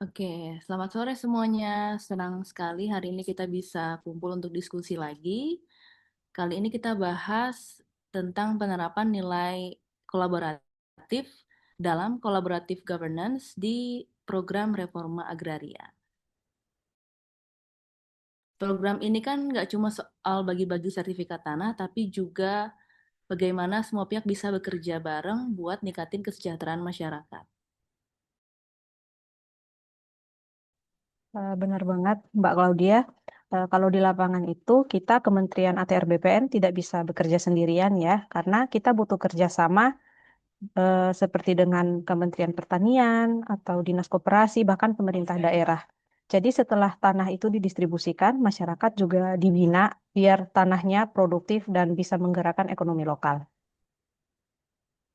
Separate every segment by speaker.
Speaker 1: Oke, selamat sore semuanya. Senang sekali hari ini kita bisa kumpul untuk diskusi lagi. Kali ini kita bahas tentang penerapan nilai kolaboratif dalam collaborative governance di program reforma agraria. Program ini kan nggak cuma soal bagi-bagi sertifikat tanah, tapi juga bagaimana semua pihak bisa bekerja bareng buat ningkatin kesejahteraan masyarakat.
Speaker 2: Benar banget, Mbak Claudia. Kalau di lapangan itu, kita Kementerian ATR BPN tidak bisa bekerja sendirian ya, karena kita butuh kerjasama seperti dengan Kementerian Pertanian atau Dinas Koperasi, bahkan pemerintah daerah. Jadi setelah tanah itu didistribusikan, masyarakat juga dibina biar tanahnya produktif dan bisa menggerakkan ekonomi lokal.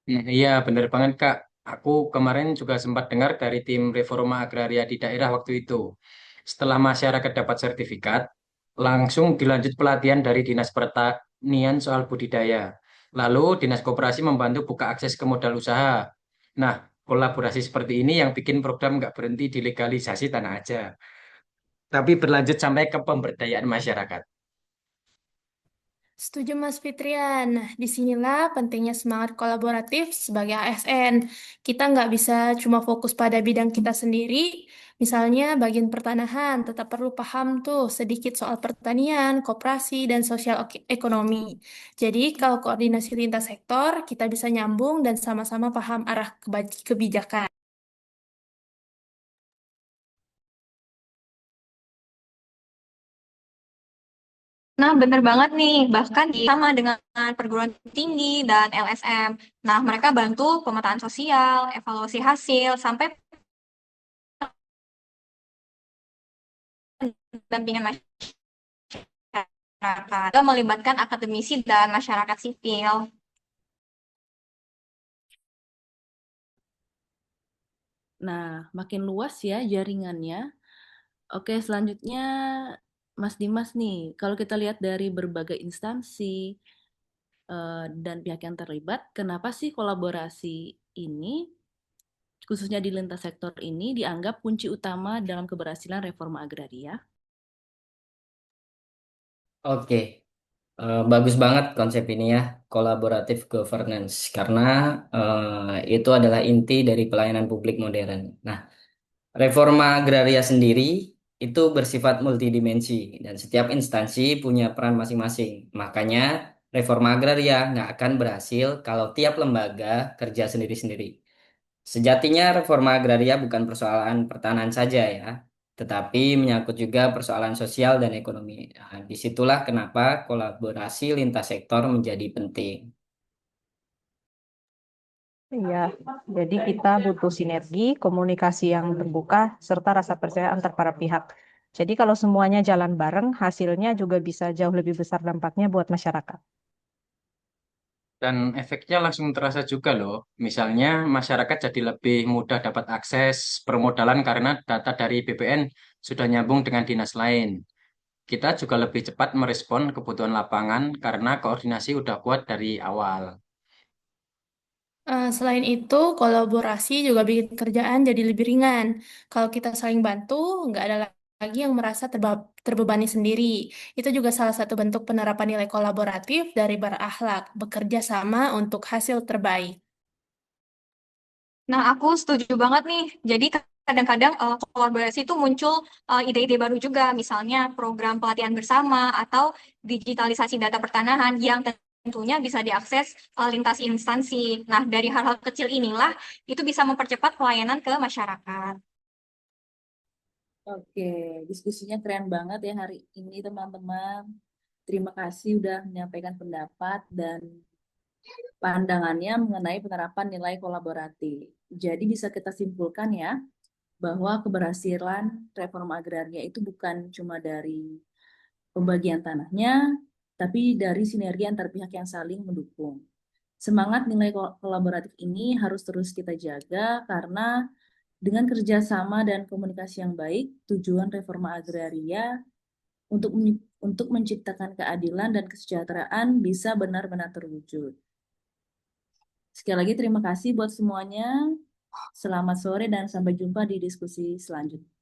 Speaker 3: Iya, bener banget Kak. Aku kemarin juga sempat dengar dari tim reforma agraria di daerah waktu itu. Setelah masyarakat dapat sertifikat, langsung dilanjut pelatihan dari Dinas Pertanian soal budidaya. Lalu Dinas Koperasi membantu buka akses ke modal usaha. Nah, kolaborasi seperti ini yang bikin program nggak berhenti di legalisasi tanah aja, tapi berlanjut sampai ke pemberdayaan masyarakat.
Speaker 4: Setuju Mas Fitrian. Nah, disinilah pentingnya semangat kolaboratif sebagai ASN. Kita nggak bisa cuma fokus pada bidang kita sendiri. Misalnya bagian pertanahan, tetap perlu paham tuh sedikit soal pertanian, koperasi, dan sosial ekonomi. Jadi kalau koordinasi lintas sektor, kita bisa nyambung dan sama-sama paham arah kebijakan.
Speaker 5: Nah, bener banget nih. Bahkan sama dengan perguruan tinggi dan LSM. Nah, mereka bantu pemetaan sosial, evaluasi hasil, sampai pendampingan masyarakat. Juga melibatkan akademisi dan masyarakat sipil.
Speaker 1: Nah, makin luas ya jaringannya. Oke, selanjutnya Mas Dimas nih, kalau kita lihat dari berbagai instansi dan pihak yang terlibat, kenapa sih kolaborasi ini, khususnya di lintas sektor ini, dianggap kunci utama dalam keberhasilan reforma agraria?
Speaker 6: Oke, bagus banget konsep ini ya, collaborative governance, karena itu adalah inti dari pelayanan publik modern. Nah, reforma agraria sendiri itu bersifat multidimensi dan setiap instansi punya peran masing-masing. Makanya reforma agraria nggak akan berhasil kalau tiap lembaga kerja sendiri-sendiri. Sejatinya reforma agraria bukan persoalan pertanahan saja ya, tetapi menyangkut juga persoalan sosial dan ekonomi. Nah, disitulah kenapa kolaborasi lintas sektor menjadi penting.
Speaker 2: Iya, jadi kita butuh sinergi, komunikasi yang terbuka, serta rasa percaya antar para pihak. Jadi kalau semuanya jalan bareng, hasilnya juga bisa jauh lebih besar dampaknya buat masyarakat.
Speaker 3: Dan efeknya langsung terasa juga loh. Misalnya masyarakat jadi lebih mudah dapat akses permodalan karena data dari BPN sudah nyambung dengan dinas lain. Kita juga lebih cepat merespon kebutuhan lapangan karena koordinasi udah kuat dari awal.
Speaker 4: Selain itu, kolaborasi juga bikin kerjaan jadi lebih ringan. Kalau kita saling bantu, nggak ada lagi yang merasa terbebani sendiri. Itu juga salah satu bentuk penerapan nilai kolaboratif dari berakhlak, bekerja sama untuk hasil terbaik.
Speaker 5: Nah, aku setuju banget nih. Jadi kadang-kadang kolaborasi itu muncul ide-ide baru juga, misalnya program pelatihan bersama atau digitalisasi data pertanahan yang tentunya bisa diakses lintas instansi. Nah, dari hal-hal kecil inilah itu bisa mempercepat pelayanan ke masyarakat.
Speaker 1: Oke, diskusinya keren banget ya hari ini teman-teman. Terima kasih udah menyampaikan pendapat dan pandangannya mengenai penerapan nilai kolaboratif. Jadi bisa kita simpulkan ya, bahwa keberhasilan reforma agraria itu bukan cuma dari pembagian tanahnya, tapi dari sinergi antar pihak yang saling mendukung. Semangat nilai kolaboratif ini harus terus kita jaga karena dengan kerjasama dan komunikasi yang baik, tujuan reforma agraria untuk untuk menciptakan keadilan dan kesejahteraan bisa benar-benar terwujud. Sekali lagi terima kasih buat semuanya. Selamat sore dan sampai jumpa di diskusi selanjutnya.